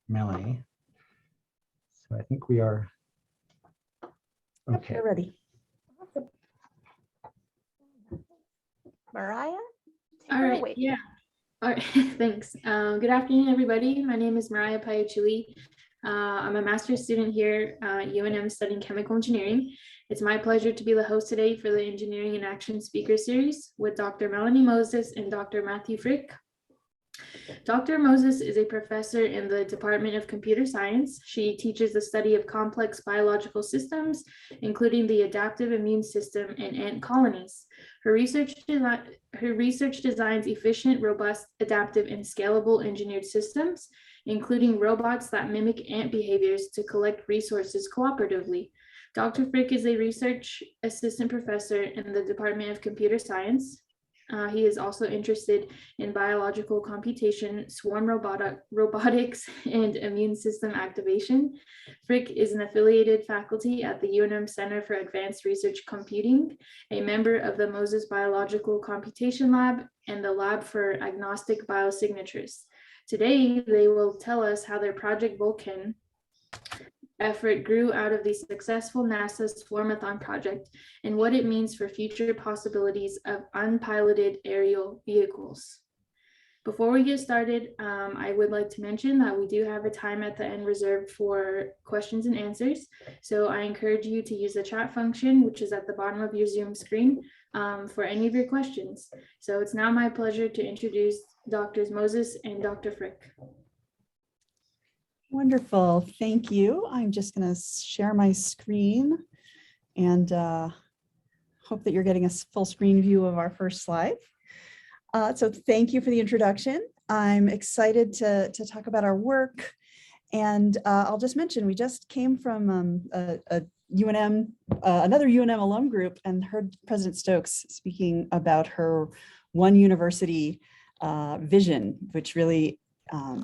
Melanie. So I think we are okay. We're ready. Mariah? All right, yeah. All right, thanks. Good afternoon, everybody. My name is Mariah Paiuchuli. I'm a master's student here at UNM studying chemical engineering. It's my pleasure to be the host today for the Engineering in Action Speaker Series with Dr. Melanie Moses and Dr. Matthew Fricke. Dr. Moses is a professor in the Department of Computer Science. She teaches the study of complex biological systems, including the adaptive immune system and ant colonies. Her research designs efficient, robust, adaptive, and scalable engineered systems, including robots that mimic ant behaviors to collect resources cooperatively. Dr. Fricke is a research assistant professor in the Department of Computer Science. He is also interested in biological computation, swarm robotics, and immune system activation. Fricke is an affiliated faculty at the UNM Center for Advanced Research Computing, a member of the Moses Biological Computation Lab and the Lab for Agnostic Biosignatures. Today, they will tell us how their Project VolCAN effort grew out of the successful NASA Swarmathon project and what it means for future possibilities of unpiloted aerial vehicles. Before we get started, I would like to mention that we do have a time at the end reserved for questions and answers. So I encourage you to use the chat function, which is at the bottom of your Zoom screen, for any of your questions. So it's now my pleasure to introduce Drs. Moses and Dr. Fricke. Wonderful, thank you. I'm just going to share my screen and hope that you're getting a full screen view of our first slide. So thank you for the introduction. I'm excited to talk about our work. And I'll just mention, we just came from another UNM alum group and heard President Stokes speaking about her one university vision, which really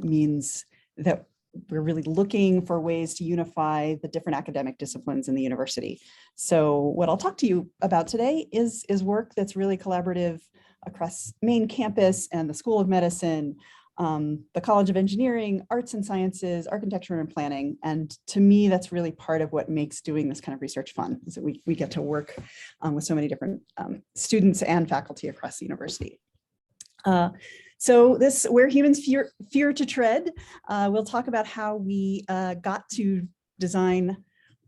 means that we're really looking for ways to unify the different academic disciplines in the university. So what I'll talk to you about today is work that's really collaborative across main campus and the School of Medicine, the College of Engineering, Arts and Sciences, Architecture and Planning. And to me, that's really part of what makes doing this kind of research fun, is that we get to work with so many different students and faculty across the university. So this, where humans fear to tread, we'll talk about how we got to design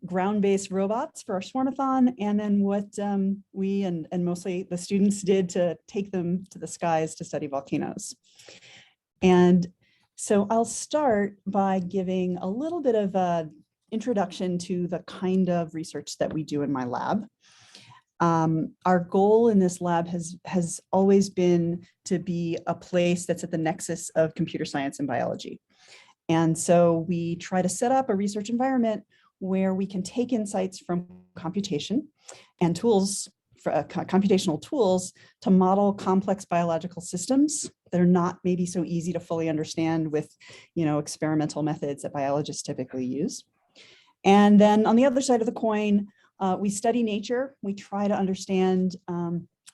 ground-based robots for our Swarmathon, and then what we and mostly the students did to take them to the skies to study volcanoes. And so I'll start by giving a little bit of an introduction to the kind of research that we do in my lab. Our goal in this lab has always been to be a place that's at the nexus of computer science and biology. And so we try to set up a research environment where we can take insights from computation and tools, computational tools, to model complex biological systems that are not maybe so easy to fully understand with, experimental methods that biologists typically use. And then on the other side of the coin, we study nature. We try to understand,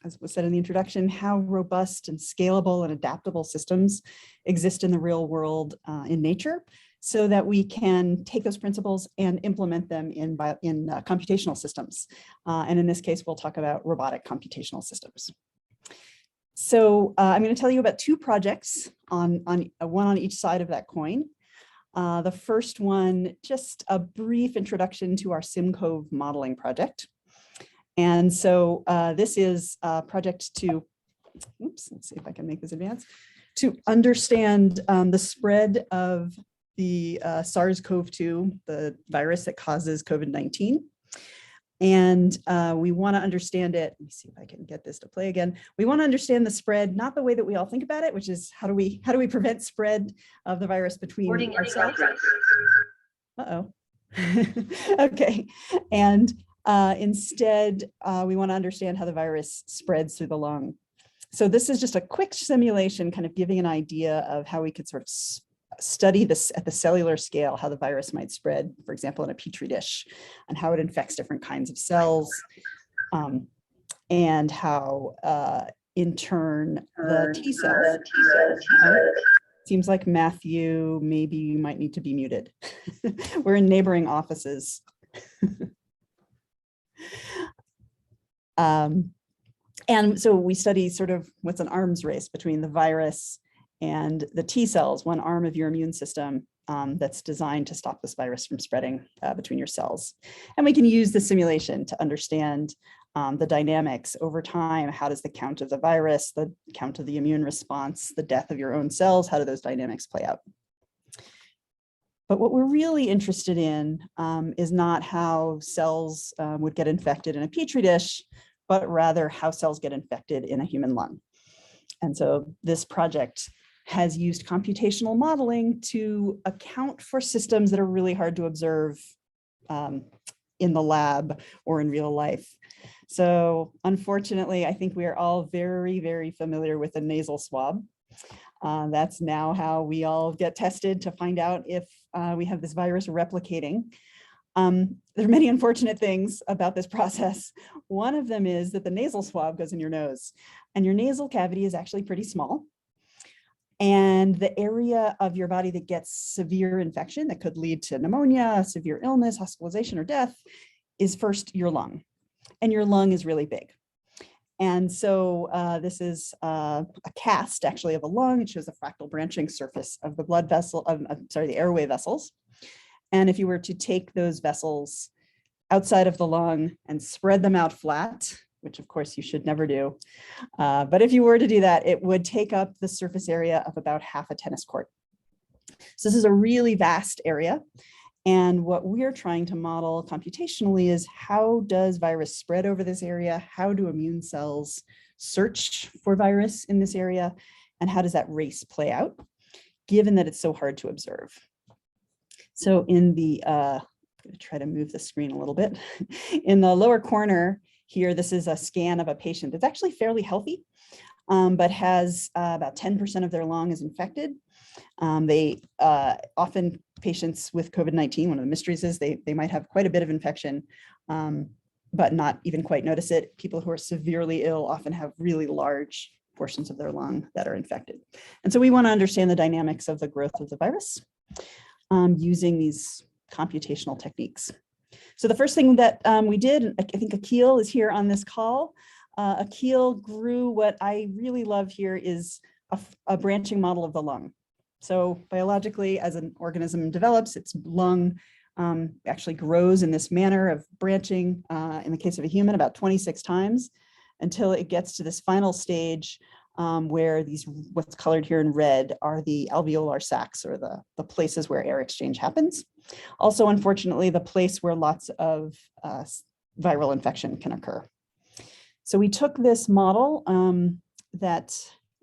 as was said in the introduction, how robust and scalable and adaptable systems exist in the real world in nature, so that we can take those principles and implement them in computational systems. And in this case, we'll talk about robotic computational systems. So I'm going to tell you about two projects, one on each side of that coin. The first one, just a brief introduction to our SimCove modeling project. And so this is a project to, let's see if I can make this advance, to understand the spread of the SARS-CoV-2, the virus that causes COVID-19. And we want to understand it. Let me see if I can get this to play again. We want to understand the spread, not the way that we all think about it, which is how do we prevent spread of the virus between ourselves? Uh-oh. Okay. And instead, we want to understand how the virus spreads through the lung. So this is just a quick simulation, kind of giving an idea of how we could sort of study this at the cellular scale, how the virus might spread, for example, in a petri dish, and how it infects different kinds of cells, and how in turn the T cells. Seems like Matthew, maybe you might need to be muted. We're in neighboring offices. And so we study sort of what's an arms race between the virus and the T cells, one arm of your immune system that's designed to stop this virus from spreading between your cells. And we can use the simulation to understand the dynamics over time. How does the count of the virus, the count of the immune response, the death of your own cells, how do those dynamics play out? But what we're really interested in is not how cells would get infected in a petri dish, but rather how cells get infected in a human lung. And so this project has used computational modeling to account for systems that are really hard to observe in the lab or in real life. So unfortunately, I think we are all very, very familiar with the nasal swab. That's now how we all get tested to find out if we have this virus replicating. There are many unfortunate things about this process. One of them is that the nasal swab goes in your nose, and your nasal cavity is actually pretty small. And the area of your body that gets severe infection that could lead to pneumonia, severe illness, hospitalization, or death is first your lung. And your lung is really big. And so this is a cast actually of a lung. It shows a fractal branching surface of the blood vessel, the airway vessels. And if you were to take those vessels outside of the lung and spread them out flat, which of course you should never do, but if you were to do that, it would take up the surface area of about half a tennis court. So this is a really vast area. And what we're trying to model computationally is how does virus spread over this area? How do immune cells search for virus in this area? And how does that race play out, given that it's so hard to observe? So in the, I'm going to try to move the screen a little bit. In the lower corner here, this is a scan of a patient that's actually fairly healthy, but has about 10% of their lung is infected. Often patients with COVID-19, one of the mysteries is they might have quite a bit of infection, but not even quite notice it. People who are severely ill often have really large portions of their lung that are infected. And so we want to understand the dynamics of the growth of the virus using these computational techniques. So the first thing that we did, I think Abigail is here on this call. Abigail grew what I really love here is a branching model of the lung. So biologically, as an organism develops, its lung actually grows in this manner of branching, in the case of a human, about 26 times, until it gets to this final stage where these, what's colored here in red, are the alveolar sacs, or the places where air exchange happens. Also, unfortunately, the place where lots of viral infection can occur. So we took this model that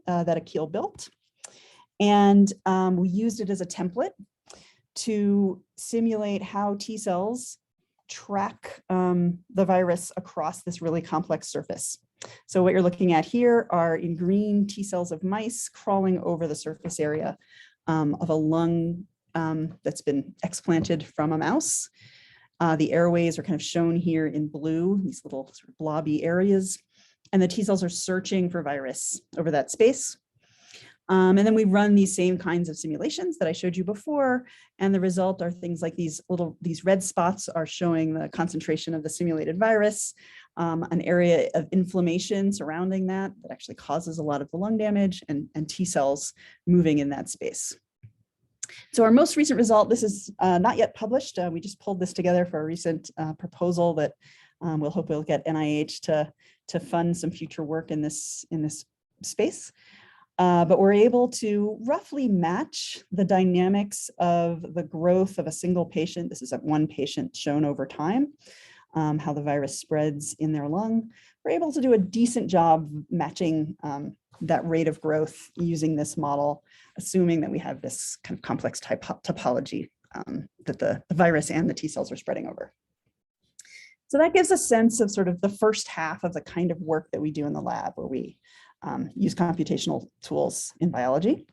Abigail built, and we used it as a template to simulate how T cells track the virus across this really complex surface. So what you're looking at here are in green T cells of mice crawling over the surface area of a lung that's been explanted from a mouse. The airways are kind of shown here in blue, these little sort of blobby areas, and the T cells are searching for virus over that space. And then we run these same kinds of simulations that I showed you before, and the result are things like these red spots are showing the concentration of the simulated virus, an area of inflammation surrounding that actually causes a lot of the lung damage, and T cells moving in that space. So our most recent result, this is not yet published. We just pulled this together for a recent proposal that we'll hope will get NIH to fund some future work in this space. But we're able to roughly match the dynamics of the growth of a single patient. This is one patient shown over time, how the virus spreads in their lung. We're able to do a decent job matching that rate of growth using this model, assuming that we have this kind of complex topology that the virus and the T cells are spreading over. So that gives a sense of sort of the first half of the kind of work that we do in the lab, where we use computational tools in biology.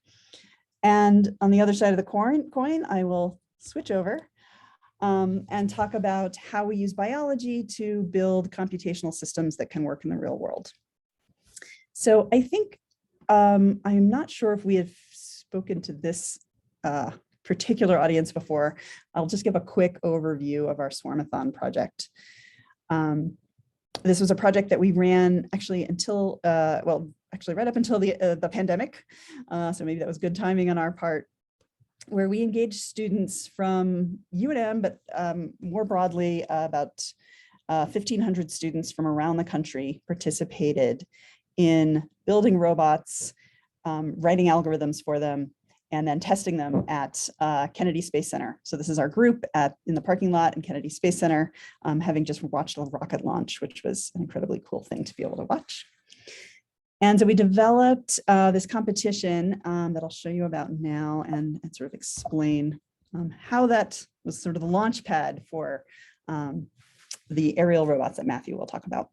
And on the other side of the coin, I will switch over and talk about how we use biology to build computational systems that can work in the real world. So I think, I'm not sure if we have spoken to this particular audience before, I'll just give a quick overview of our Swarmathon project. This was a project that we ran actually until, actually right up until the pandemic. So maybe that was good timing on our part, where we engaged students from UNM, but more broadly, about 1,500 students from around the country participated in building robots, writing algorithms for them, and then testing them at Kennedy Space Center. So this is our group in the parking lot in Kennedy Space Center, having just watched a rocket launch, which was an incredibly cool thing to be able to watch. And so we developed this competition that I'll show you about now and sort of explain how that was sort of the launch pad for the aerial robots that Matthew will talk about.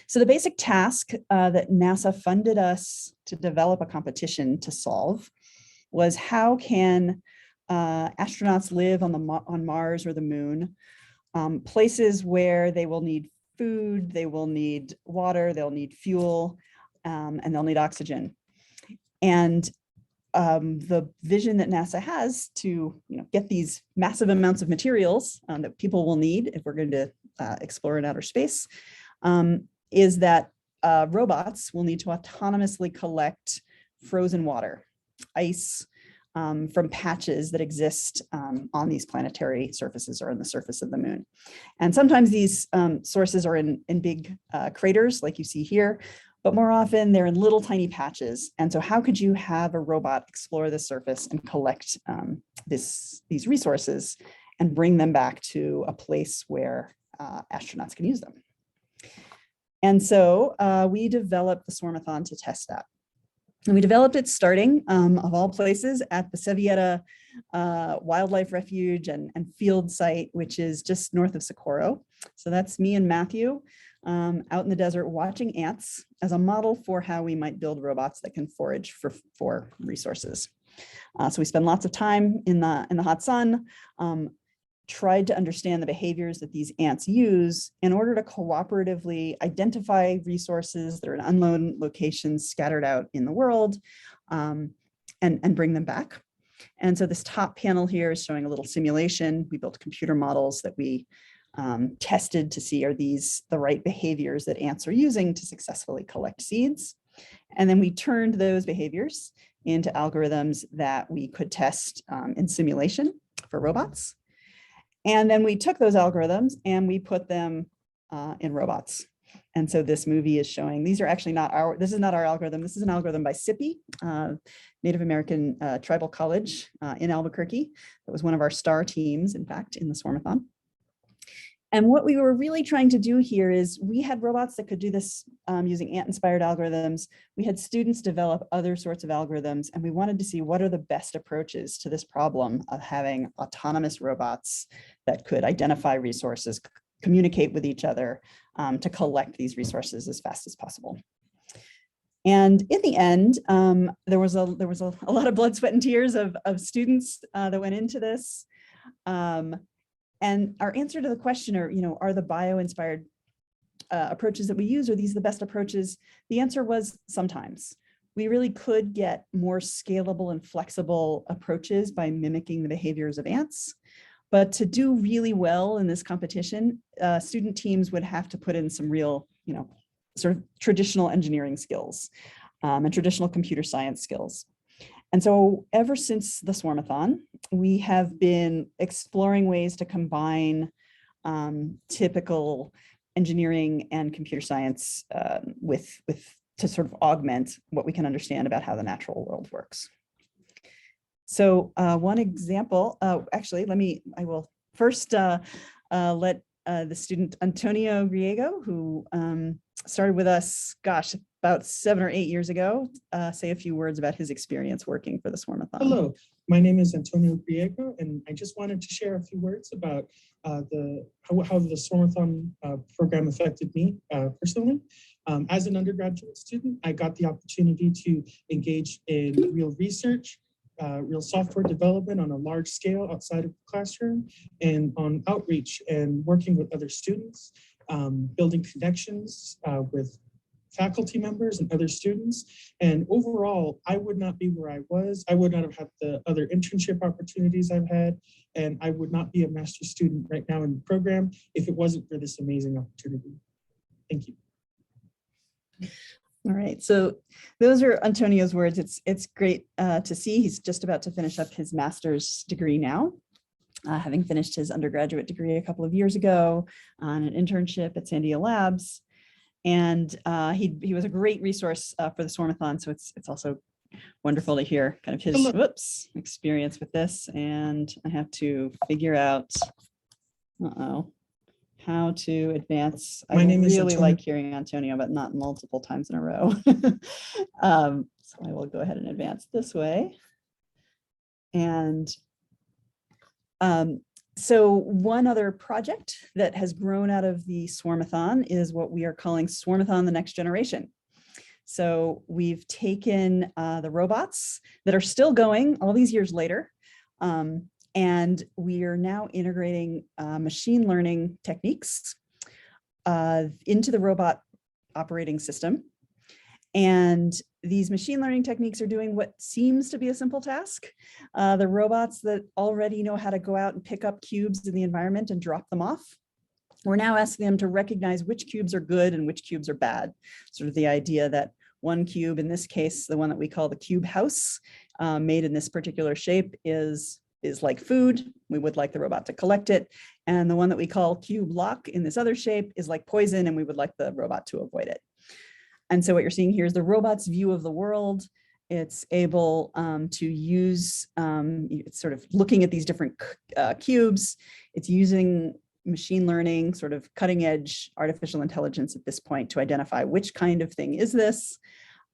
So the basic task that NASA funded us to develop a competition to solve was how can astronauts live on Mars or the moon, places where they will need food, they will need water, they'll need fuel, and they'll need oxygen. And the vision that NASA has to get these massive amounts of materials that people will need if we're going to explore in outer space is that robots will need to autonomously collect frozen water, ice, from patches that exist on these planetary surfaces or on the surface of the moon. And sometimes these sources are in big craters like you see here, but more often they're in little tiny patches. And so how could you have a robot explore the surface and collect these resources and bring them back to a place where astronauts can use them? And so we developed the Swarmathon to test that. And we developed it starting, of all places, at the Sevietta Wildlife Refuge and Field Site, which is just north of Socorro. So that's me and Matthew out in the desert watching ants as a model for how we might build robots that can forage for resources. So we spend lots of time in the hot sun, tried to understand the behaviors that these ants use in order to cooperatively identify resources that are in unknown locations scattered out in the world and bring them back. And so this top panel here is showing a little simulation. We built computer models that we tested to see are these the right behaviors that ants are using to successfully collect seeds. And then we turned those behaviors into algorithms that we could test in simulation for robots. And then we took those algorithms and we put them in robots. And so this movie is showing, these are actually this is not our algorithm. This is an algorithm by SIPI, Native American Tribal College in Albuquerque. That was one of our star teams, in fact, in the Swarmathon. And what we were really trying to do here is we had robots that could do this using ant-inspired algorithms. We had students develop other sorts of algorithms, and we wanted to see what are the best approaches to this problem of having autonomous robots that could identify resources, communicate with each other to collect these resources as fast as possible. And in the end, there was a lot of blood, sweat, and tears of students that went into this. And our answer to the question are the bio-inspired approaches that we use, are these the best approaches? The answer was sometimes. We really could get more scalable and flexible approaches by mimicking the behaviors of ants. But to do really well in this competition, student teams would have to put in some real, sort of traditional engineering skills and traditional computer science skills. And so ever since the Swarmathon, we have been exploring ways to combine typical engineering and computer science to sort of augment what we can understand about how the natural world works. So one example, actually, I will first let the student Antonio Griego, who started with us, about 7 or 8 years ago, say a few words about his experience working for the Swarmathon. Hello, my name is Antonio Griego, and I just wanted to share a few words about how the Swarmathon program affected me personally. As an undergraduate student, I got the opportunity to engage in real research, real software development on a large scale outside of the classroom, and on outreach and working with other students, building connections with faculty members and other students. And overall, I would not be where I was. I would not have had the other internship opportunities I've had. And I would not be a master's student right now in the program if it wasn't for this amazing opportunity. Thank you. All right, so those are Antonio's words. It's great to see. He's just about to finish up his master's degree now, having finished his undergraduate degree a couple of years ago on an internship at Sandia Labs. And he was a great resource for the Swarmathon. So it's also wonderful to hear kind of his experience with this. And I have to figure out, how to advance. I really like hearing Antonio, but not multiple times in a row. So I will go ahead and advance this way. And so one other project that has grown out of the Swarmathon is what we are calling Swarmathon the Next Generation. So we've taken the robots that are still going all these years later, and we are now integrating machine learning techniques into the robot operating system. And these machine learning techniques are doing what seems to be a simple task. The robots that already know how to go out and pick up cubes in the environment and drop them off, we're now asking them to recognize which cubes are good and which cubes are bad. Sort of the idea that one cube, in this case, the one that we call the cube house, made in this particular shape is like food. We would like the robot to collect it. And the one that we call cube lock in this other shape is like poison, and we would like the robot to avoid it. And so what you're seeing here is the robot's view of the world. It's able to use, it's sort of looking at these different cubes. It's using machine learning, sort of cutting edge artificial intelligence at this point to identify which kind of thing is this.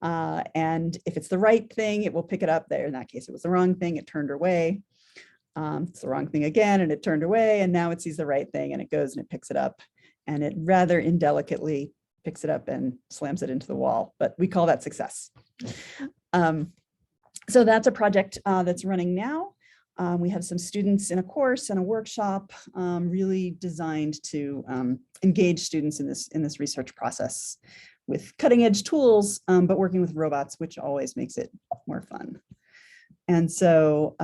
And if it's the right thing, it will pick it up there. In that case, it was the wrong thing, it turned away. It's the wrong thing again, and it turned away, and now it sees the right thing, and it goes and it picks it up, and it rather indelicately picks it up and slams it into the wall, but we call that success. So that's a project that's running now. We have some students in a course and a workshop really designed to engage students in this research process with cutting edge tools, but working with robots, which always makes it more fun. And so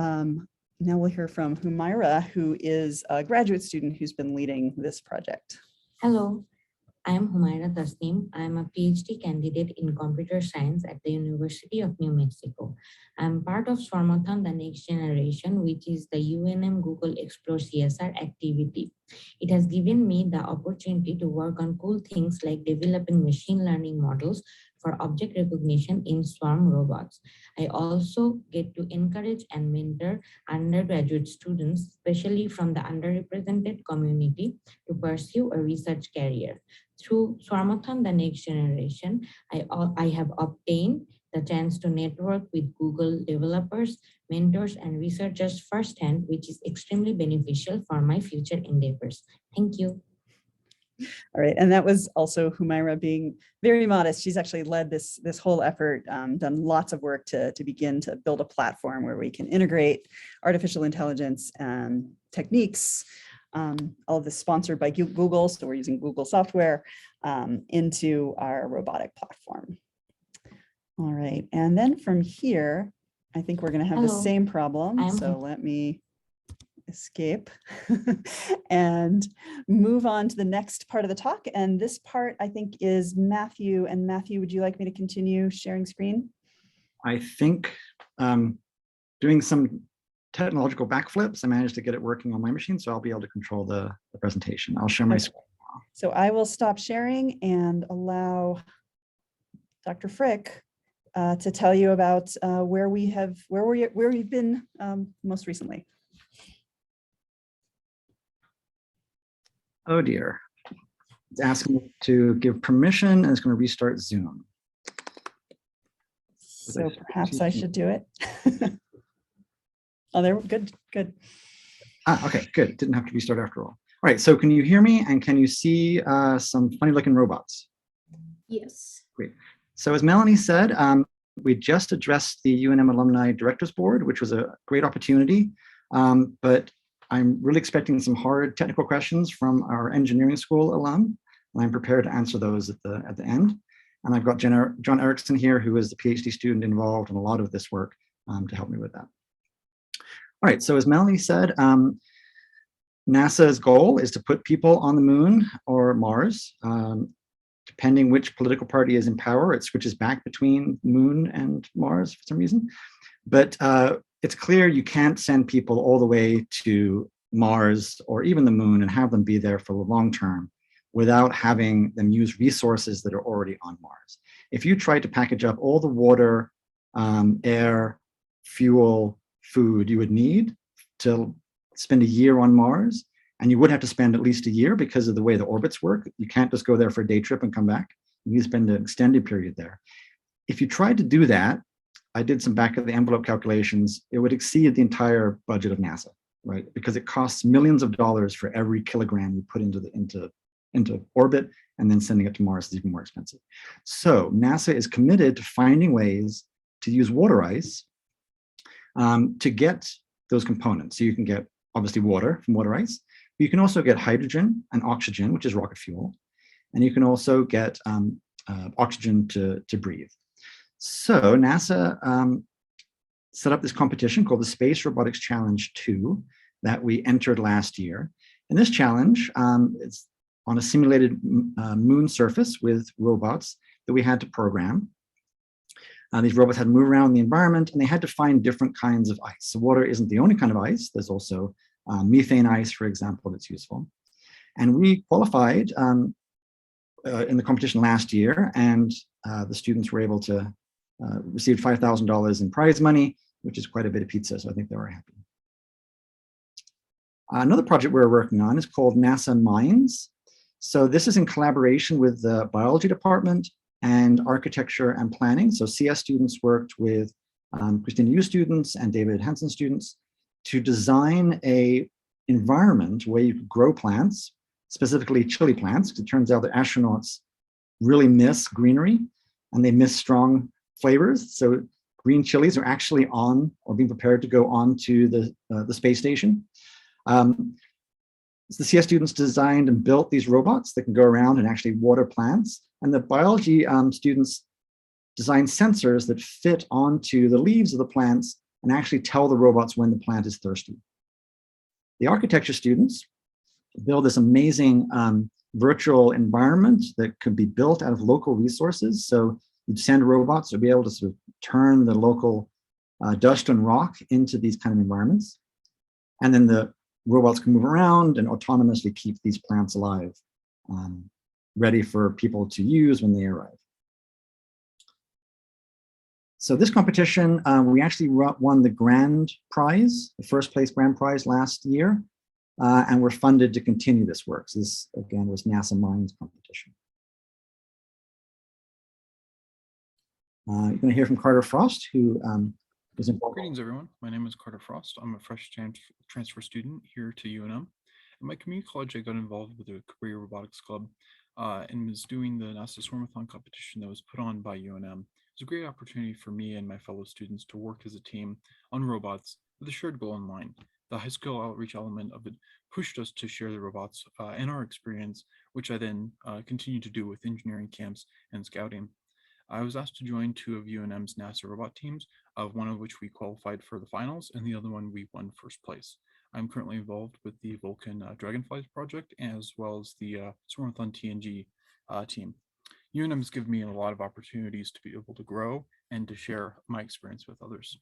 now we'll hear from Humaira, who is a graduate student who's been leading this project. Hello, I am Humaira Tasnim. I am a PhD candidate in computer science at the University of New Mexico. I am part of Swarmathon, the Next Generation, which is the UNM Google Explore CSR activity. It has given me the opportunity to work on cool things like developing machine learning models for object recognition in swarm robots. I also get to encourage and mentor undergraduate students, especially from the underrepresented community, to pursue a research career. Through Swarmathon, the Next Generation, I have obtained the chance to network with Google developers, mentors, and researchers firsthand, which is extremely beneficial for my future endeavors. Thank you. All right, and that was also Humaira being very modest. She's actually led this whole effort, done lots of work to begin to build a platform where we can integrate artificial intelligence techniques, all of this sponsored by Google, so we're using Google software, into our robotic platform. All right, and then from here, I think we're going to have the same problem. So let me escape and move on to the next part of the talk. And this part, I think, is Matthew. And Matthew, would you like me to continue sharing screen? I think doing some technological backflips, I managed to get it working on my machine, so I'll be able to control the presentation. I'll share my screen. So I will stop sharing and allow Dr. Fricke to tell you about where we've been most recently. Oh dear, it's asking me to give permission and it's going to restart Zoom. So perhaps I should do it. Oh, there, good. Okay, good. Didn't have to restart after all. All right, so can you hear me and can you see some funny looking robots? Yes. Great. So as Melanie said, we just addressed the UNM Alumni Directors Board, which was a great opportunity, but I'm really expecting some hard technical questions from our engineering school alum, and I'm prepared to answer those at the end. And I've got John Erickson here, who is the PhD student involved in a lot of this work to help me with that. All right, so as Melanie said, NASA's goal is to put people on the moon or Mars. Depending which political party is in power, it switches back between moon and Mars for some reason. But it's clear you can't send people all the way to Mars or even the moon and have them be there for the long term without having them use resources that are already on Mars. If you tried to package up all the water, air, fuel, food you would need to spend a year on Mars, and you would have to spend at least a year because of the way the orbits work. You can't just go there for a day trip and come back. You need to spend an extended period there. If you tried to do that, I did some back of the envelope calculations, it would exceed the entire budget of NASA, right? Because it costs millions of dollars for every kilogram you put into orbit, and then sending it to Mars is even more expensive. So NASA is committed to finding ways to use water ice to get those components. So you can get obviously water from water ice, but you can also get hydrogen and oxygen, which is rocket fuel. And you can also get oxygen to breathe. So NASA set up this competition called the Space Robotics Challenge 2 that we entered last year. And this challenge is on a simulated moon surface with robots that we had to program. These robots had to move around the environment, and they had to find different kinds of ice. So water isn't the only kind of ice. There's also methane ice, for example, that's useful. And we qualified in the competition last year, and the students were able to receive $5,000 in prize money, which is quite a bit of pizza, so I think they were happy. Another project we're working on is called NASA Minds. So this is in collaboration with the biology department and architecture and planning. So CS students worked with Christina Yu students and David Hansen students to design a environment where you could grow plants, specifically chili plants, because it turns out that astronauts really miss greenery and they miss strong flavors. So green chilies are actually on or being prepared to go on to the space station. The CS students designed and built these robots that can go around and actually water plants. And the biology students designed sensors that fit onto the leaves of the plants and actually tell the robots when the plant is thirsty. The architecture students build this amazing virtual environment that could be built out of local resources. So you'd send robots to be able to sort of turn the local dust and rock into these kind of environments. And then the robots can move around and autonomously keep these plants alive, ready for people to use when they arrive. So this competition, we actually won the grand prize, the first place grand prize last year, and we're funded to continue this work. So this, again, was NASA Minds competition. You're going to hear from Carter Frost, who is involved. Greetings, everyone. My name is Carter Frost. I'm a fresh transfer student here to UNM. At my community college, I got involved with a career robotics club and was doing the NASA Swarmathon competition that was put on by UNM. It was a great opportunity for me and my fellow students to work as a team on robots with a shared goal in mind. The high school outreach element of it pushed us to share the robots and our experience, which I then continued to do with engineering camps and scouting. I was asked to join two of UNM's NASA robot teams, one of which we qualified for the finals, and the other one we won first place. I'm currently involved with the VolCAN Dragonflies project, as well as the Swarmathon TNG team. UNM has given me a lot of opportunities to be able to grow and to share my experience with others.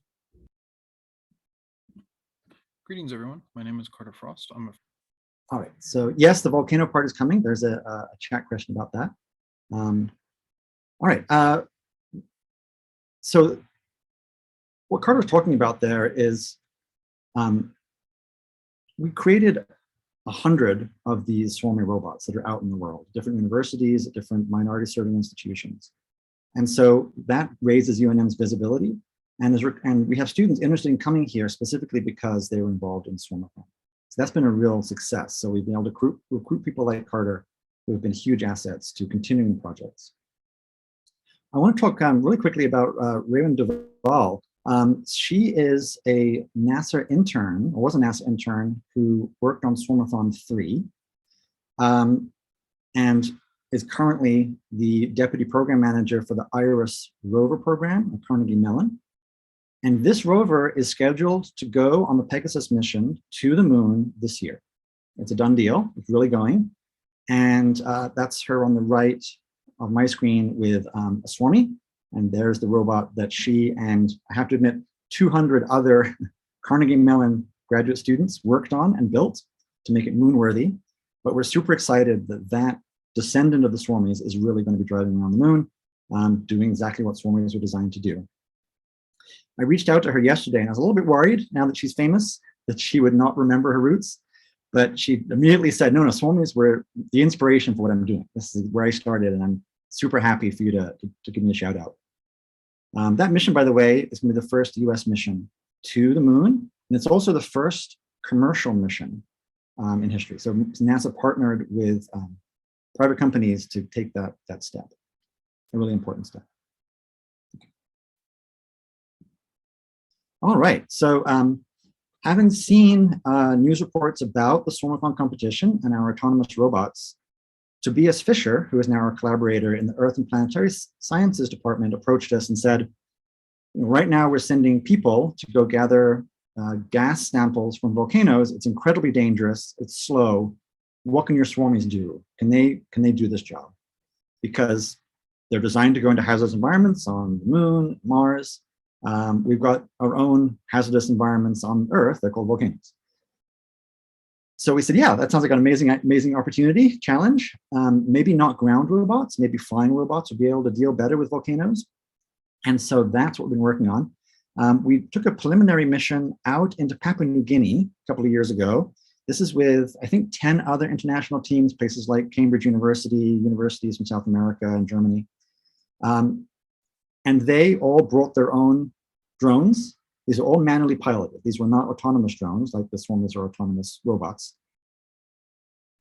Greetings, everyone. My name is Carter Frost. All right, so yes, the volcano part is coming. There's a chat question about that. All right, so what Carter's talking about there is we created 100 of these swarming robots that are out in the world, different universities, different minority serving institutions. And so that raises UNM's visibility. And we have students interested in coming here specifically because they were involved in Swarmathon. So that's been a real success. So we've been able to recruit people like Carter who have been huge assets to continuing projects. I want to talk really quickly about Raymond Duval. She is a NASA intern, or was a NASA intern, who worked on Swarmathon 3. And is currently the deputy program manager for the IRIS rover program at Carnegie Mellon. And this rover is scheduled to go on the Pegasus mission to the moon this year. It's a done deal. It's really going. And that's her on the right of my screen with a Swarmy. And there's the robot that she and, I have to admit, 200 other Carnegie Mellon graduate students worked on and built to make it moon-worthy. But we're super excited that that descendant of the Swarmies is really going to be driving around the moon, doing exactly what Swarmies are designed to do. I reached out to her yesterday, and I was a little bit worried, now that she's famous, that she would not remember her roots. But she immediately said, no, Swarmies were the inspiration for what I'm doing. This is where I started, and I'm super happy for you to give me a shout out. That mission, by the way, is going to be the first US mission to the moon, and it's also the first commercial mission in history. So NASA partnered with private companies to take that step, a really important step. All right, so having seen news reports about the Swarmathon competition and our autonomous robots, Tobias Fischer, who is now our collaborator in the Earth and Planetary Sciences Department, approached us and said, right now we're sending people to go gather gas samples from volcanoes. It's incredibly dangerous, it's slow. What can your Swarmies do? Can they do this job? Because they're designed to go into hazardous environments on the moon, Mars. We've got our own hazardous environments on Earth, they're called volcanoes. So we said, yeah, that sounds like an amazing opportunity, challenge. Maybe not ground robots, maybe flying robots would be able to deal better with volcanoes. And so that's what we've been working on. We took a preliminary mission out into Papua New Guinea a couple of years ago. This is with, I think, 10 other international teams, places like Cambridge University, universities from South America and Germany. And they all brought their own drones. These are all manually piloted. These were not autonomous drones like the Swarmies or autonomous robots.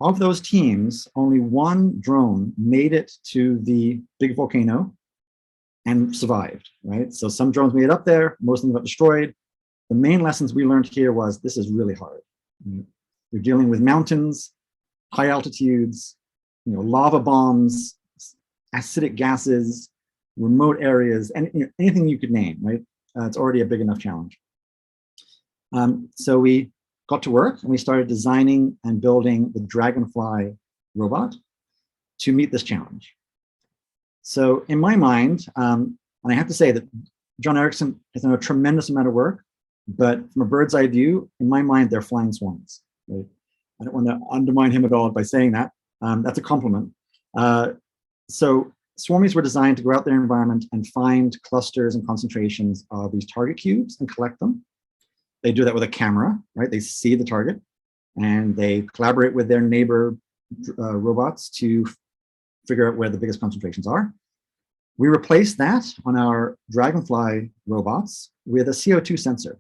Of those teams, only one drone made it to the big volcano and survived, right? So some drones made it up there, most of them got destroyed. The main lessons we learned here was this is really hard. You're dealing with mountains, high altitudes, lava bombs, acidic gases, remote areas, and anything you could name, right? It's already a big enough challenge. So we got to work and we started designing and building the Dragonfly robot to meet this challenge. So in my mind, and I have to say that John Erickson has done a tremendous amount of work, but from a bird's eye view, in my mind, they're flying swans. Right? I don't want to undermine him at all by saying that. That's a compliment. So Swarmies were designed to go out there in the environment and find clusters and concentrations of these target cubes and collect them. They do that with a camera, right? They see the target and they collaborate with their neighbor robots to figure out where the biggest concentrations are. We replaced that on our Dragonfly robots with a CO2 sensor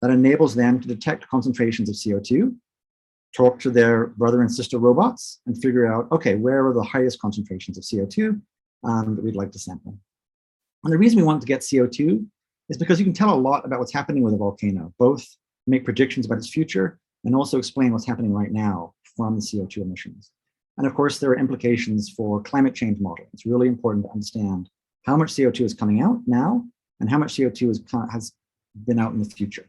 that enables them to detect concentrations of CO2, talk to their brother and sister robots, and figure out, okay, where are the highest concentrations of CO2 that we'd like to sample. And the reason we wanted to get CO2 is because you can tell a lot about what's happening with a volcano, both make predictions about its future and also explain what's happening right now from the CO2 emissions. And of course, there are implications for climate change modeling. It's really important to understand how much CO2 is coming out now and how much CO2 has been out in the future.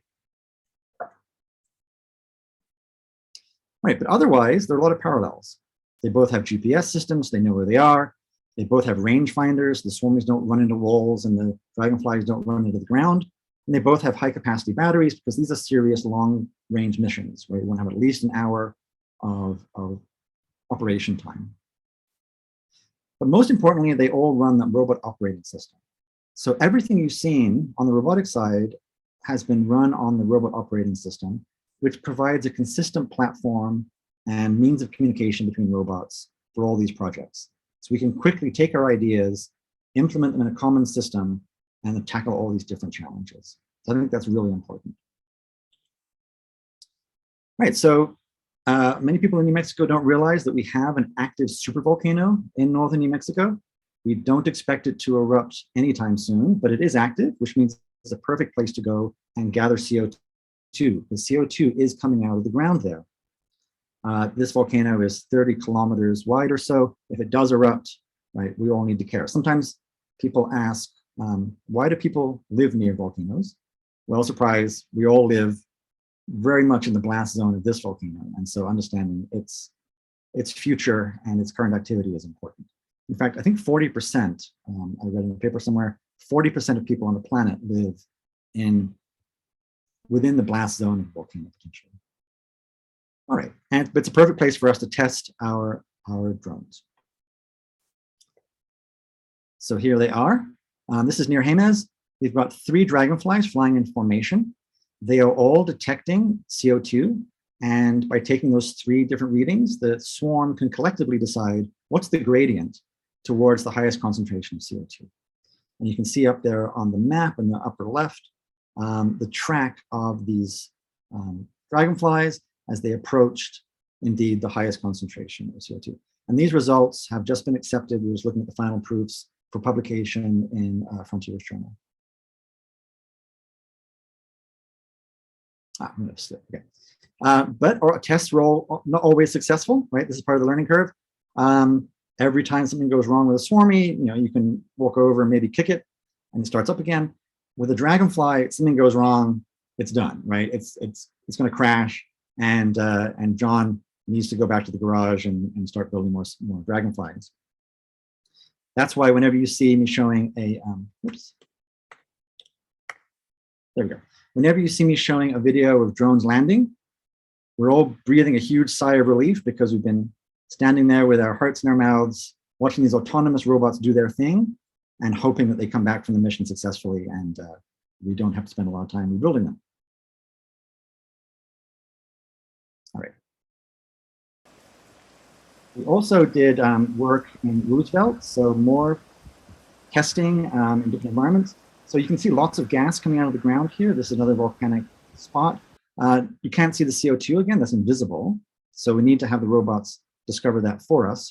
Right, but otherwise, there are a lot of parallels. They both have GPS systems, they know where they are. They both have range finders. The Swarmies don't run into walls and the Dragonflies don't run into the ground. And they both have high capacity batteries because these are serious long range missions where you want to have at least an hour of operation time. But most importantly, they all run the robot operating system. So everything you've seen on the robotic side has been run on the robot operating system, which provides a consistent platform and means of communication between robots for all these projects. So we can quickly take our ideas, implement them in a common system, and tackle all these different challenges. So I think that's really important. Right, so many people in New Mexico don't realize that we have an active supervolcano in northern New Mexico. We don't expect it to erupt anytime soon, but it is active, which means it's a perfect place to go and gather CO2. The CO2 is coming out of the ground there. This volcano is 30 kilometers wide or so. If it does erupt, right, we all need to care. Sometimes people ask, why do people live near volcanoes? Well, surprise, we all live very much in the blast zone of this volcano. And so understanding its future and its current activity is important. In fact, I think 40%, I read in a paper somewhere, 40% of people on the planet live within the blast zone of the volcano potentially. All right, and it's a perfect place for us to test our drones. So here they are. This is near Jemez. We've got 3 dragonflies flying in formation. They are all detecting CO2. And by taking those 3 different readings, the swarm can collectively decide what's the gradient towards the highest concentration of CO2. And you can see up there on the map in the upper left, the track of these dragonflies as they approached, indeed, the highest concentration of CO2. And these results have just been accepted. We're just looking at the final proofs for publication in Frontiers Journal. I'm going to slip, okay. But our tests are not always successful, right? This is part of the learning curve. Every time something goes wrong with a swarmy, you can walk over and maybe kick it and it starts up again. With a dragonfly, something goes wrong, it's done, right? It's going to crash, and John needs to go back to the garage and start building more dragonflies. That's why whenever you see me showing a, oops, there we go. Whenever you see me showing a video of drones landing, we're all breathing a huge sigh of relief because we've been standing there with our hearts in our mouths, watching these autonomous robots do their thing and hoping that they come back from the mission successfully and we don't have to spend a lot of time rebuilding them. All right. We also did work in Roosevelt, so more testing in different environments. So you can see lots of gas coming out of the ground here. This is another volcanic spot. You can't see the CO2 again, that's invisible. So we need to have the robots discover that for us.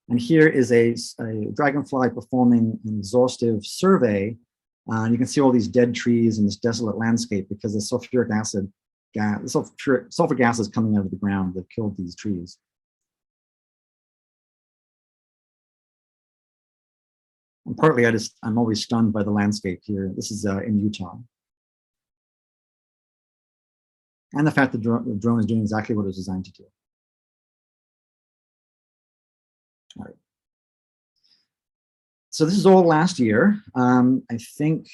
And here is a dragonfly performing an exhaustive survey. And you can see all these dead trees in this desolate landscape because the sulfuric acid, sulfur gas is coming out of the ground that killed these trees. And partly I'm always stunned by the landscape here. This is in Utah. And the fact that the drone is doing exactly what it was designed to do. All right. So this is all last year. I think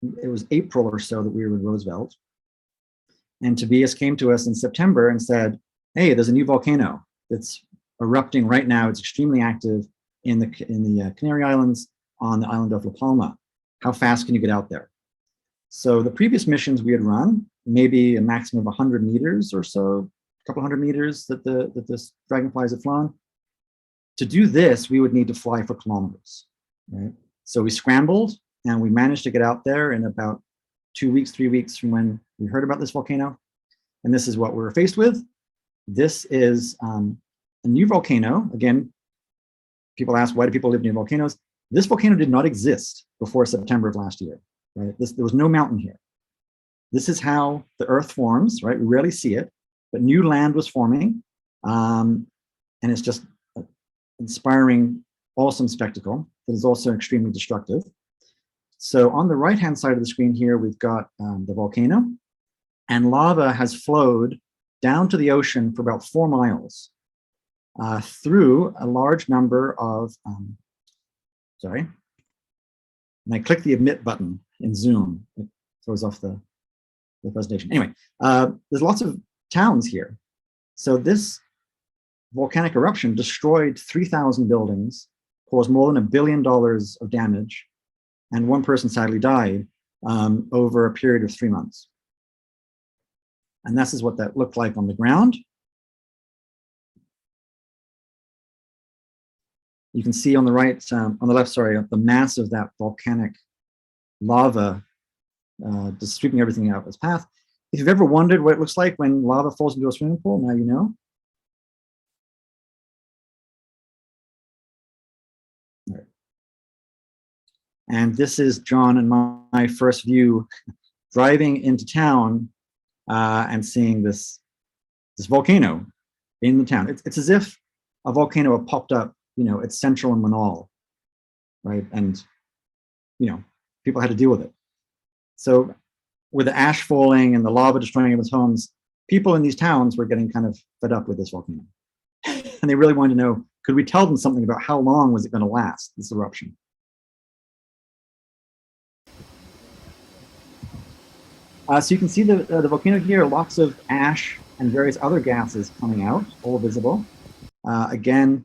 it was April or so that we were in Roosevelt. And Tobias came to us in September and said, hey, there's a new volcano that's erupting right now. It's extremely active in the Canary Islands on the island of La Palma. How fast can you get out there? So the previous missions we had run, maybe a maximum of 100 meters or so, a couple hundred meters that this dragonflies had flown. To do this, we would need to fly for kilometers, right? So we scrambled and we managed to get out there in about 2 weeks, 3 weeks from when we heard about this volcano. And this is what we were faced with. This is a new volcano. Again, people ask, why do people live near volcanoes? This volcano did not exist before September of last year, right? There was no mountain here. This is how the Earth forms, right? We rarely see it, but new land was forming. And it's just an inspiring, awesome spectacle that is also extremely destructive. So on the right-hand side of the screen here, we've got the volcano, and lava has flowed down to the ocean for about 4 miles through a large number of, sorry, and I click the emit button in Zoom. It throws off the presentation. Anyway, there's lots of towns here. So this volcanic eruption destroyed 3,000 buildings, caused more than $1 billion of damage, and 1 person sadly died over a period of 3 months. And this is what that looked like on the ground. You can see on the right, on the left, sorry, the mass of that volcanic lava just sweeping everything out of its path. If you've ever wondered what it looks like when lava falls into a swimming pool, now you know. Right. And this is John and my first view driving into town and seeing this volcano in the town. It's as if a volcano had popped up, it's central in Manal, right? And, people had to deal with it. So with the ash falling and the lava destroying everyone's homes, people in these towns were getting kind of fed up with this volcano. And they really wanted to know, could we tell them something about how long was it going to last, this eruption? So you can see the volcano here, lots of ash and various other gases coming out, all visible. Again,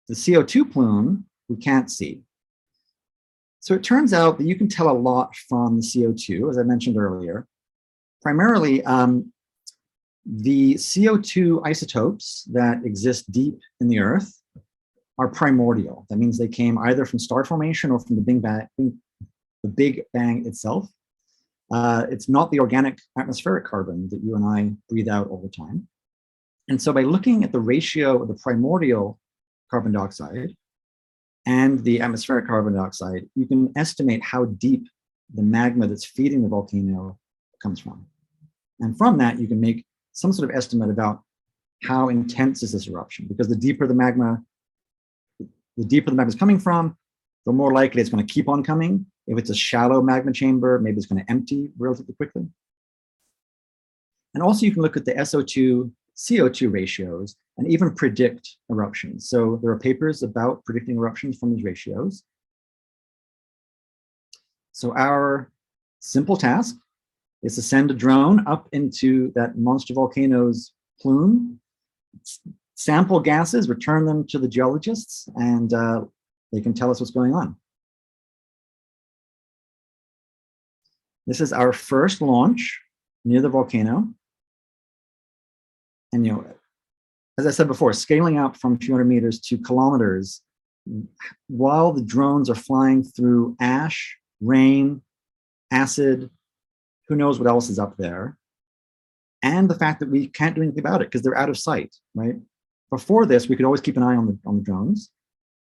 the CO2 plume we can't see. So it turns out that you can tell a lot from the CO2, as I mentioned earlier. Primarily, the CO2 isotopes that exist deep in the Earth are primordial. That means they came either from star formation or from the Big Bang itself. It's not the organic atmospheric carbon that you and I breathe out all the time. And so by looking at the ratio of the primordial carbon dioxide and the atmospheric carbon dioxide, you can estimate how deep the magma that's feeding the volcano comes from. And from that, you can make some sort of estimate about how intense is this eruption, because the deeper the magma is coming from, the more likely it's going to keep on coming. If it's a shallow magma chamber, maybe it's going to empty relatively quickly. And also you can look at the SO2 CO2 ratios and even predict eruptions. So there are papers about predicting eruptions from these ratios. So our simple task is to send a drone up into that monster volcano's plume, sample gases, return them to the geologists, and they can tell us what's going on. This is our first launch near the volcano. And as I said before, scaling up from a few hundred meters to kilometers, while the drones are flying through ash, rain, acid, who knows what else is up there, and the fact that we can't do anything about it because they're out of sight, right? Before this, we could always keep an eye on the drones.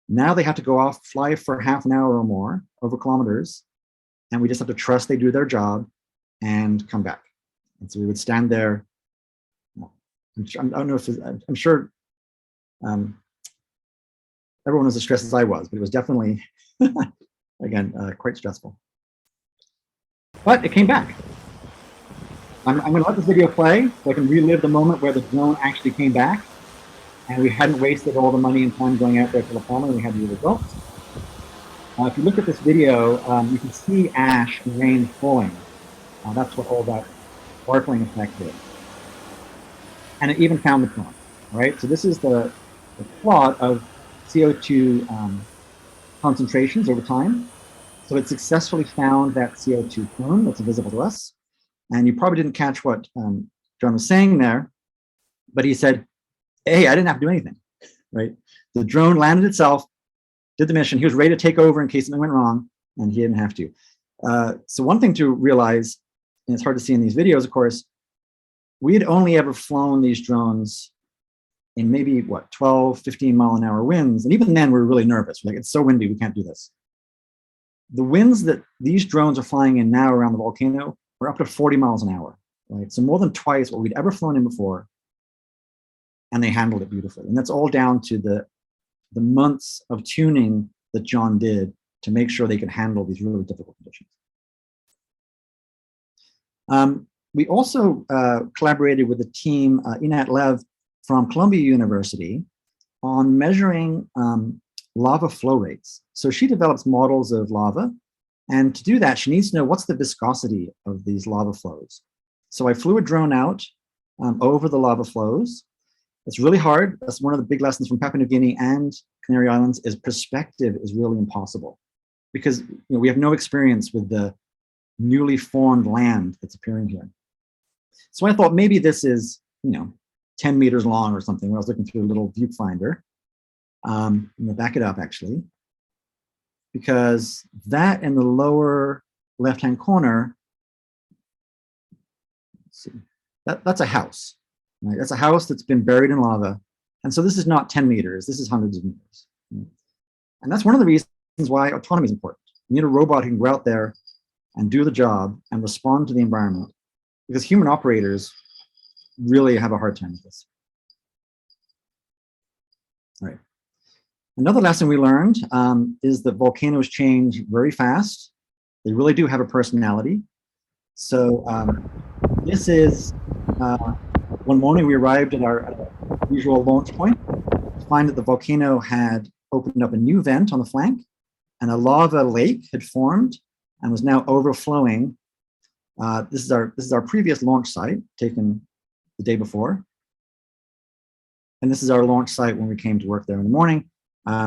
Now they have to go off, fly for half an hour or more over kilometers, and we just have to trust they do their job and come back. And so we would stand there. I don't know if I'm sure everyone was as stressed as I was, but it was definitely, again, quite stressful. But it came back. I'm going to let this video play so I can relive the moment where the drone actually came back and we hadn't wasted all the money and time going out there for the farmer. We had the results. If you look at this video, you can see ash and rain falling. That's what all that sparkling effect is. And it even found the plume, right? So this is the plot of CO2 concentrations over time. So it successfully found that CO2 plume that's visible to us. And you probably didn't catch what John was saying there, but he said, hey, I didn't have to do anything, right? The drone landed itself, did the mission. He was ready to take over in case something went wrong, and he didn't have to. So one thing to realize, and it's hard to see in these videos, of course, we had only ever flown these drones in maybe, 12, 15 mile an hour winds. And even then, we were really nervous. We're like, it's so windy, we can't do this. The winds that these drones are flying in now around the volcano are up to 40 miles an hour, right? So more than twice what we'd ever flown in before. And they handled it beautifully. And that's all down to the months of tuning that John did to make sure they could handle these really difficult conditions. We also collaborated with the team, Inat Lev from Columbia University, on measuring lava flow rates. So she develops models of lava, and to do that, she needs to know what's the viscosity of these lava flows. So I flew a drone out over the lava flows. It's really hard. That's one of the big lessons from Papua New Guinea and Canary Islands, is perspective is really impossible because we have no experience with the newly formed land that's appearing here. So I thought maybe this is, 10 meters long or something when I was looking through a little viewfinder. I'm gonna back it up actually, because that in the lower left-hand corner, let's see, that's a house, right? That's a house that's been buried in lava. And so this is not 10 meters, this is hundreds of meters. And that's one of the reasons why autonomy is important. You need a robot who can go out there and do the job and respond to the environment, because human operators really have a hard time with this. All right. Another lesson we learned is that volcanoes change very fast. They really do have a personality. So this is one morning we arrived at our usual launch point to find that the volcano had opened up a new vent on the flank, and a lava lake had formed and was now overflowing. This is our previous launch site taken the day before. And this is our launch site when we came to work there in the morning.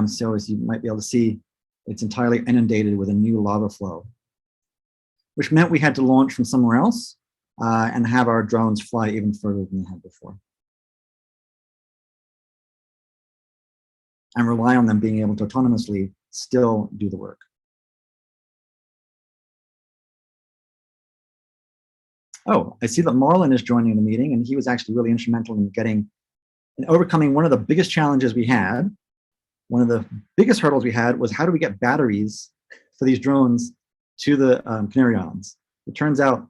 So as you might be able to see, it's entirely inundated with a new lava flow, which meant we had to launch from somewhere else and have our drones fly even further than they had before. And rely on them being able to autonomously still do the work. Oh, I see that Marlon is joining the meeting, and he was actually really instrumental in overcoming one of the biggest challenges we had. One of the biggest hurdles we had was, how do we get batteries for these drones to the Canary Islands? It turns out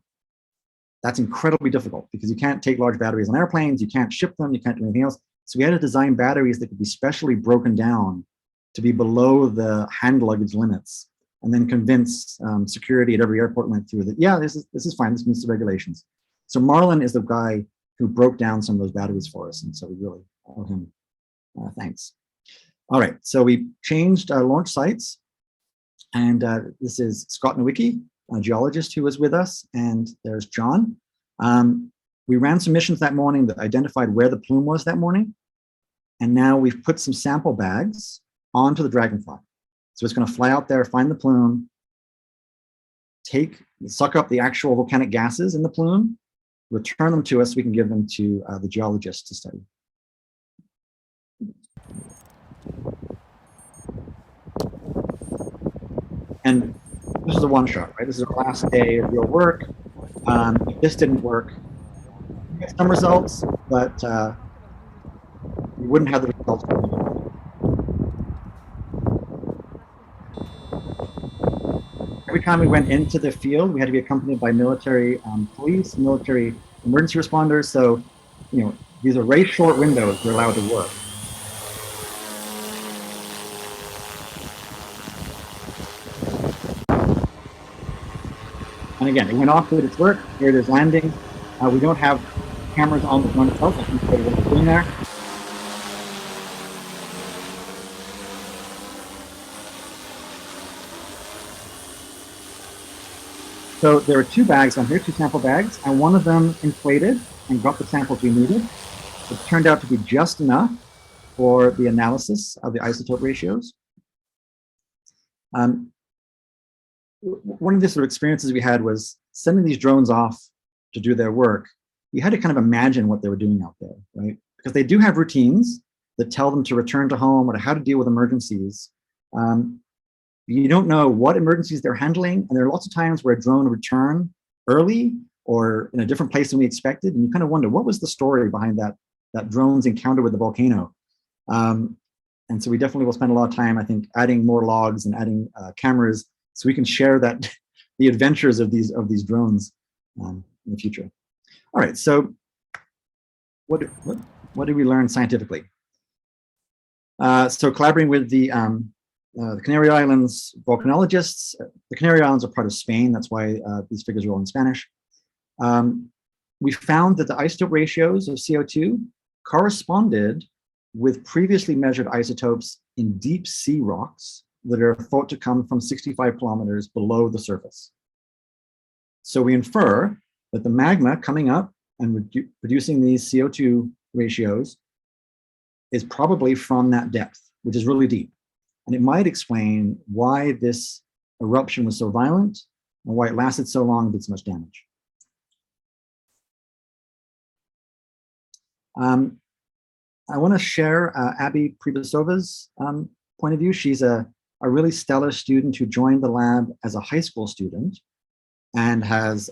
that's incredibly difficult, because you can't take large batteries on airplanes, you can't ship them, you can't do anything else. So we had to design batteries that could be specially broken down to be below the hand luggage limits, and then convince security at every airport went through that, yeah, this is fine, this meets the regulations. So Marlon is the guy who broke down some of those batteries for us, and so we really owe him thanks. All right, so we changed our launch sites, and this is Scott Nowicki, a geologist who was with us, and there's John. We ran some missions that morning that identified where the plume was that morning, and now we've put some sample bags onto the Dragonfly. So it's going to fly out there, find the plume, suck up the actual volcanic gases in the plume, return them to us so we can give them to the geologists to study. And this is a one-shot, right? This is our last day of real work. If this didn't work, we get some results, but we wouldn't have the results. Every time we went into the field, we had to be accompanied by military police, military emergency responders. So, these are very short windows we're allowed to work. And again, it went off, did its work. Here it is landing. We don't have cameras on the drone itself. I can show you what it's doing there. So there were two bags on here, two sample bags, and one of them inflated and got the samples we needed. It turned out to be just enough for the analysis of the isotope ratios. One of the sort of experiences we had was sending these drones off to do their work. We had to kind of imagine what they were doing out there, right? Because they do have routines that tell them to return to home or how to deal with emergencies. You don't know what emergencies they're handling, and there are lots of times where a drone would return early or in a different place than we expected, and you kind of wonder, what was the story behind that drone's encounter with the volcano? And so we definitely will spend a lot of time, I think, adding more logs and adding cameras so we can share the adventures of these drones in the future. All right, so what did we learn scientifically? So collaborating with the Canary Islands volcanologists. The Canary Islands are part of Spain, that's why these figures are all in Spanish. We found that the isotope ratios of CO2 corresponded with previously measured isotopes in deep sea rocks that are thought to come from 65 kilometers below the surface. So we infer that the magma coming up and producing these CO2 ratios is probably from that depth, which is really deep. And it might explain why this eruption was so violent and why it lasted so long and did so much damage. I want to share Abby Pripasova's point of view. She's a really stellar student who joined the lab as a high school student and has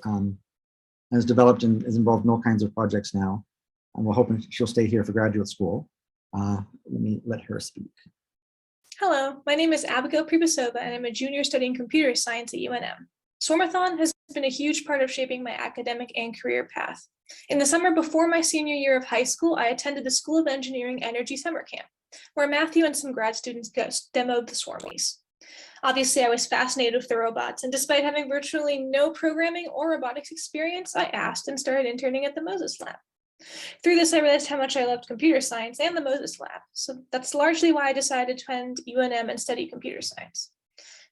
developed and is involved in all kinds of projects now. And we're hoping she'll stay here for graduate school. Let me let her speak. Hello, my name is Abigail Pripasova, and I'm a junior studying computer science at UNM. Swarmathon has been a huge part of shaping my academic and career path. In the summer before my senior year of high school, I attended the School of Engineering Energy Summer Camp, where Matthew and some grad students demoed the Swarmies. Obviously, I was fascinated with the robots, and despite having virtually no programming or robotics experience, I asked and started interning at the Moses Lab. Through this, I realized how much I loved computer science and the Moses Lab, so that's largely why I decided to attend UNM and study computer science.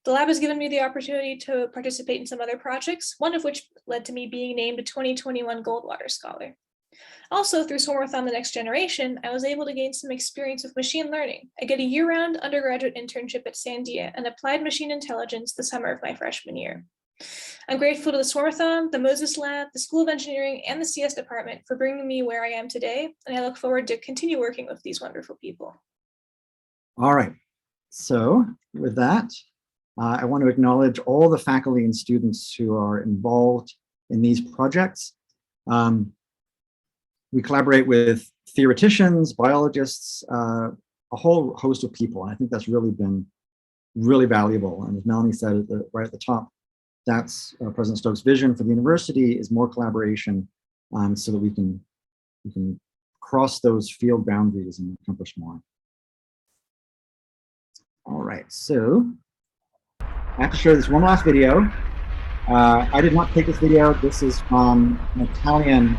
The lab has given me the opportunity to participate in some other projects, one of which led to me being named a 2021 Goldwater Scholar. Also, through Swarmathon The Next Generation, I was able to gain some experience with machine learning. I get a year-round undergraduate internship at Sandia and applied machine intelligence the summer of my freshman year. I'm grateful to the Swarmathon, the Moses Lab, the School of Engineering, and the CS department for bringing me where I am today, and I look forward to continue working with these wonderful people. All right, so with that, I want to acknowledge all the faculty and students who are involved in these projects. We collaborate with theoreticians, biologists, a whole host of people, and I think that's really been really valuable. And as Melanie said right at the top, that's President Stokes' vision for the university is more collaboration so that we can cross those field boundaries and accomplish more. All right, so I have to show this one last video. I did not take this video. This is from an Italian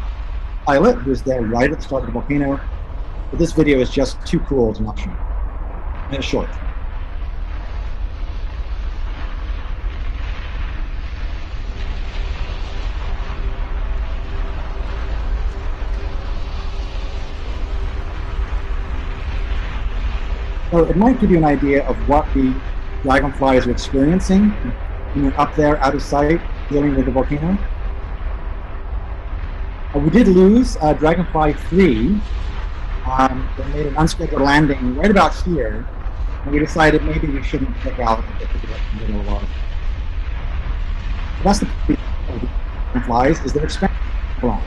pilot who was there right at the start of the volcano. But this video is just too cool to not show. And it's short. So it might give you an idea of what the dragonflies are experiencing when you're up there out of sight dealing with the volcano. We did lose Dragonfly 3. They made an unscheduled landing right about here, and we decided maybe we shouldn't check out the middle of That's the point of the dragonflies, is they're expecting to fly.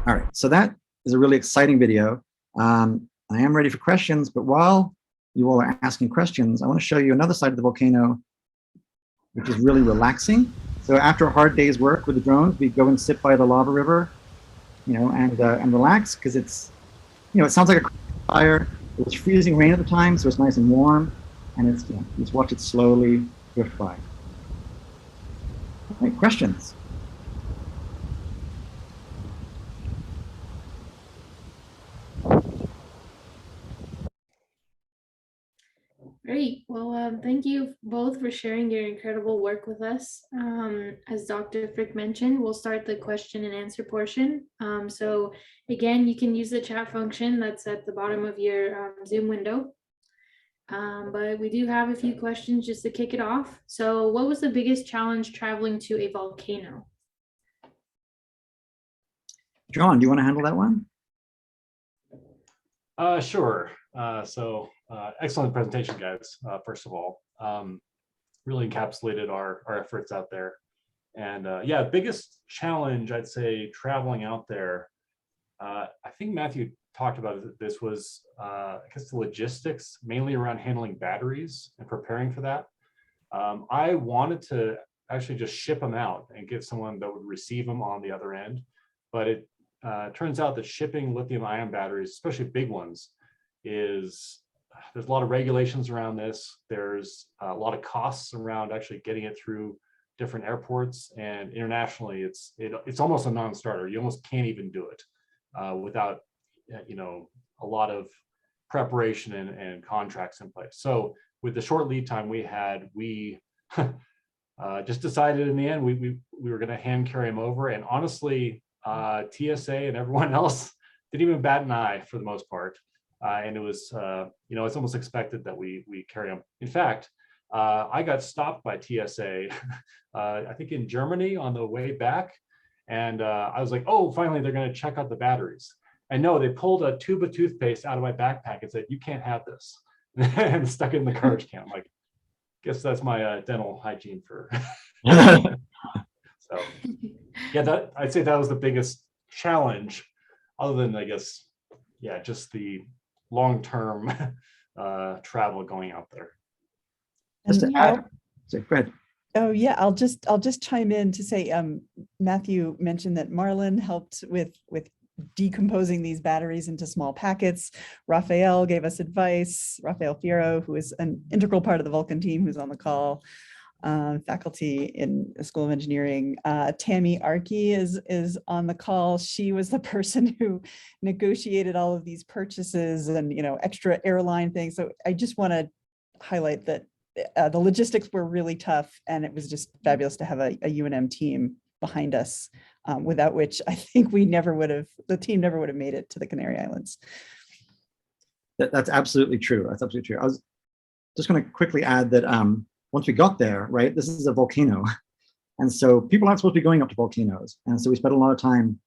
All right, so that is a really exciting video. I am ready for questions, but while you all are asking questions, I want to show you another side of the volcano, which is really relaxing. So after a hard day's work with the drones, we go and sit by the lava river, and relax, because it's, it sounds like a fire. It was freezing rain at the time, so it's nice and warm, and it's, just watch it slowly drift by. All right, questions? Great. Well, thank you both for sharing your incredible work with us. As Dr. Fricke mentioned, we'll start the question and answer portion. So again, you can use the chat function that's at the bottom of your Zoom window. But we do have a few questions just to kick it off. So what was the biggest challenge traveling to a volcano? John, do you want to handle that one? Sure. Excellent presentation, guys. First of all, really encapsulated our efforts out there. And yeah, biggest challenge, I'd say, traveling out there. I think Matthew talked about it. This was, I guess, the logistics, mainly around handling batteries and preparing for that. I wanted to actually just ship them out and get someone that would receive them on the other end. But it turns out that shipping lithium-ion batteries, especially big ones, there's a lot of regulations around this. There's a lot of costs around actually getting it through different airports, and internationally, it's almost a non-starter. You almost can't even do it without a lot of preparation and contracts in place. So with the short lead time we had, we just decided in the end we were going to hand carry them over, and honestly, TSA and everyone else didn't even bat an eye for the most part. And it was, it's almost expected that we carry them. In fact, I got stopped by TSA, I think in Germany on the way back. And I was like, oh, finally, they're going to check out the batteries. And no, they pulled a tube of toothpaste out of my backpack and said, you can't have this. And stuck it in the garbage can. I'm like, guess that's my dental hygiene for. So yeah, I'd say that was the biggest challenge, other than, I guess, yeah, just the long-term travel going out there. Just to And add, so go ahead. Oh yeah, I'll just chime in to say, Matthew mentioned that Marlon helped with decomposing these batteries into small packets. Raphael gave us advice. Raphael Fierro, who is an integral part of the Vulcan team, who's on the call, faculty in the School of Engineering. Tammy Arkey is on the call. She was the person who negotiated all of these purchases and extra airline things. So I just want to highlight that the logistics were really tough, and it was just fabulous to have a UNM team behind us, without which I think the team never would have made it to the Canary Islands. That's absolutely true. That's absolutely true. I was just going to quickly add that once we got there, right, this is a volcano. And so people aren't supposed to be going up to volcanoes. And so we spent a lot of time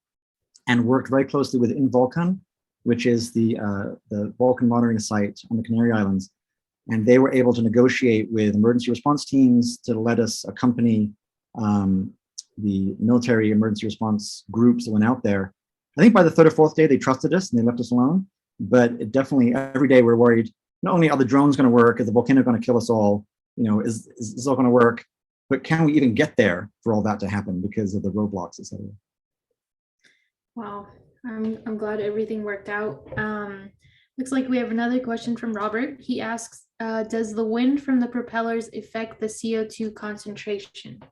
and worked very closely with VolCAN, which is the Vulcan monitoring site on the Canary Islands. And they were able to negotiate with emergency response teams to let us accompany the military emergency response groups that went out there. I think by the third or fourth day, they trusted us and they left us alone. But it definitely, every day we're worried, not only are the drones going to work, is the volcano going to kill us all, is this all going to work, but can we even get there for all that to happen because of the roadblocks, et cetera. Wow, I'm glad everything worked out. Looks like we have another question from Robert. He asks, does the wind from the propellers affect the CO2 concentration?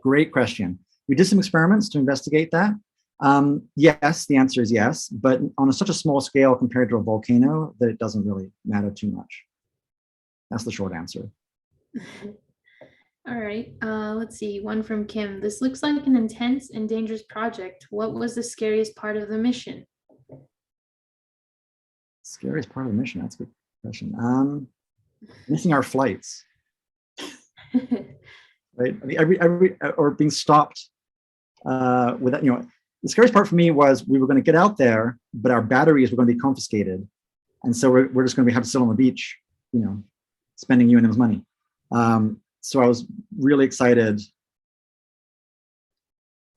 Great question. We did some experiments to investigate that. Yes, the answer is yes, but on such a small scale compared to a volcano that it doesn't really matter too much. That's the short answer. All right, let's see, one from Kim. This looks like an intense and dangerous project. What was the scariest part of the mission? Scariest part of the mission, that's a good question. Missing our flights. Right, I mean, or being stopped with that, the scariest part for me was we were going to get out there, but our batteries were going to be confiscated. And so we're just going to have to sit on the beach, spending UNM's money. So I was really excited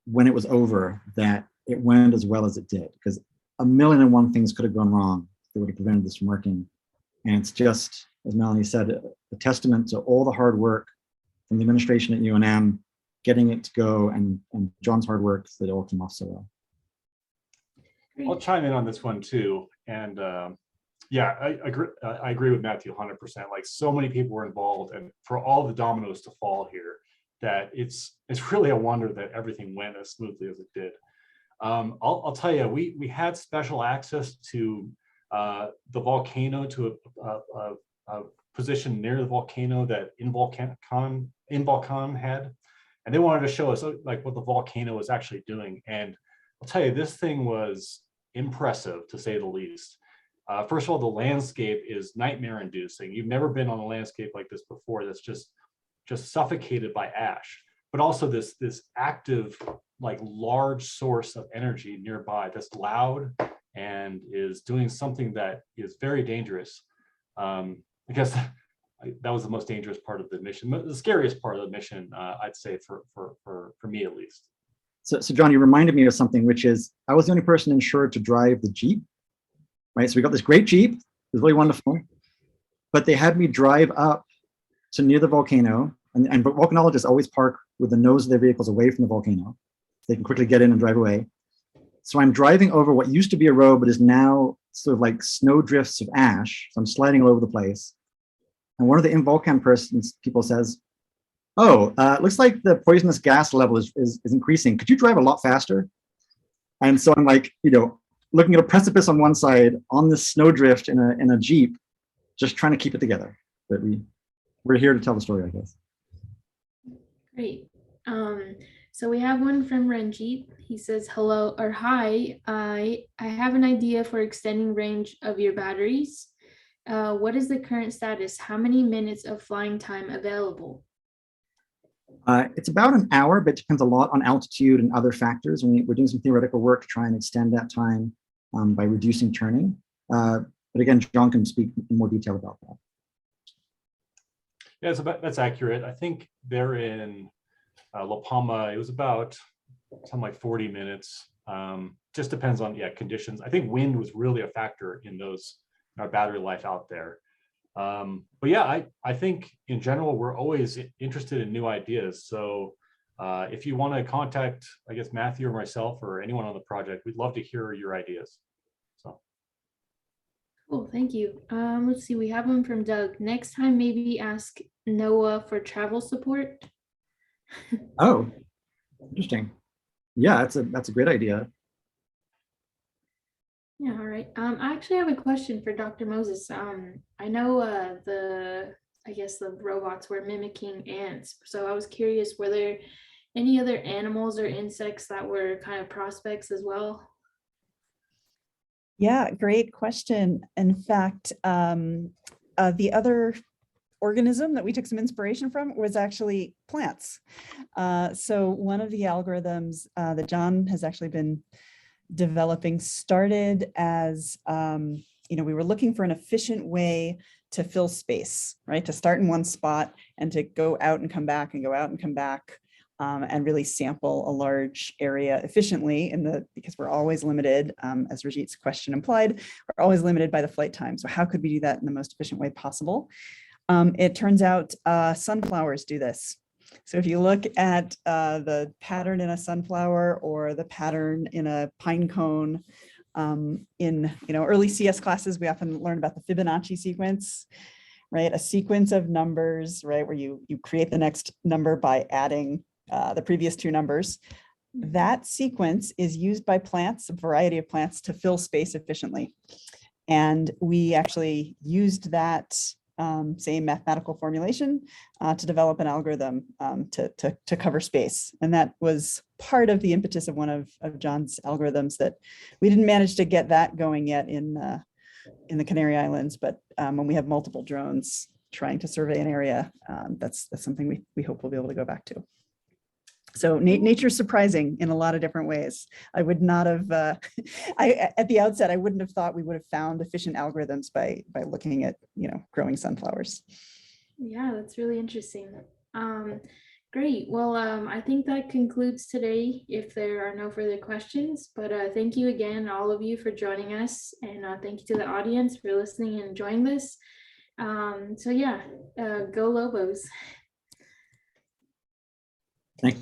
when it was over that it went as well as it did, because 1,000,001 things could have gone wrong that would have prevented this from working. And it's just, as Melanie said, a testament to all the hard work from the administration at UNM, getting it to go, and John's hard work that it all came off so well. I'll chime in on this one too. And yeah, I agree with Matthew 100%. Like, so many people were involved, and for all the dominoes to fall here, that it's really a wonder that everything went as smoothly as it did. I'll tell you, we had special access to the volcano, to a position near the volcano that VolCAN had, and they wanted to show us like what the volcano was actually doing. And I'll tell you, this thing was impressive, to say the least. First of all, the landscape is nightmare inducing. You've never been on a landscape like this before that's just suffocated by ash, but also this active, like, large source of energy nearby that's loud and is doing something that is very dangerous. I guess that was the most dangerous part of the mission, the scariest part of the mission, I'd say, for me at least. So John, you reminded me of something, which is I was the only person insured to drive the Jeep, right? So we got this great Jeep, it was really wonderful, but they had me drive up to near the volcano, and volcanologists always park with the nose of their vehicles away from the volcano. So they can quickly get in and drive away. So I'm driving over what used to be a road, but is now sort of like snow drifts of ash. So I'm sliding all over the place. And one of the VolCAN people says, oh, it looks like the poisonous gas level is increasing. Could you drive a lot faster? And so I'm like, looking at a precipice on one side, on this snowdrift in a Jeep, just trying to keep it together. But we're here to tell the story, I guess. Great. So we have one from Renji. He says, hello, or hi, I have an idea for extending range of your batteries. What is the current status? How many minutes of flying time available? It's about an hour, but it depends a lot on altitude and other factors. We're doing some theoretical work to try and extend that time by reducing turning. But again, John can speak in more detail about that. Yeah, that's accurate. I think they're in La Palma. It was about something like 40 minutes. Just depends on conditions. I think wind was really a factor in those our battery life out there. But yeah, I think in general, we're always interested in new ideas. So if you want to contact, I guess, Matthew or myself or anyone on the project, we'd love to hear your ideas. So. Cool, thank you. Let's see, we have one from Doug. Next time, maybe ask NOAA for travel support. Oh, interesting. Yeah, that's a great idea. Yeah, all right. I actually have a question for Dr. Moses. I know I guess the robots were mimicking ants. So I was curious, were there any other animals or insects that were kind of prospects as well? Yeah, great question. In fact, the other organism that we took some inspiration from was actually plants. So one of the algorithms that John has actually been developing started as, we were looking for an efficient way to fill space, right? To start in one spot and to go out and come back and go out and come back. And really sample a large area efficiently because we're always limited, as Rajit's question implied, we're always limited by the flight time. So how could we do that in the most efficient way possible? It turns out sunflowers do this. So if you look at the pattern in a sunflower or the pattern in a pine cone, in early CS classes, we often learn about the Fibonacci sequence, right? A sequence of numbers, right, where you create the next number by adding the previous two numbers. That sequence is used by plants, a variety of plants, to fill space efficiently. And we actually used that same mathematical formulation to develop an algorithm to cover space. And that was part of the impetus of one of John's algorithms that we didn't manage to get that going yet in the Canary Islands, but when we have multiple drones trying to survey an area, that's something we hope we'll be able to go back to. So nature's surprising in a lot of different ways. I would not have, at the outset, I wouldn't have thought we would have found efficient algorithms by looking at, growing sunflowers. Yeah, that's really interesting. Great. Well, I think that concludes today if there are no further questions, but thank you again, all of you, for joining us. And thank you to the audience for listening and enjoying this. So yeah, go Lobos. Thanks.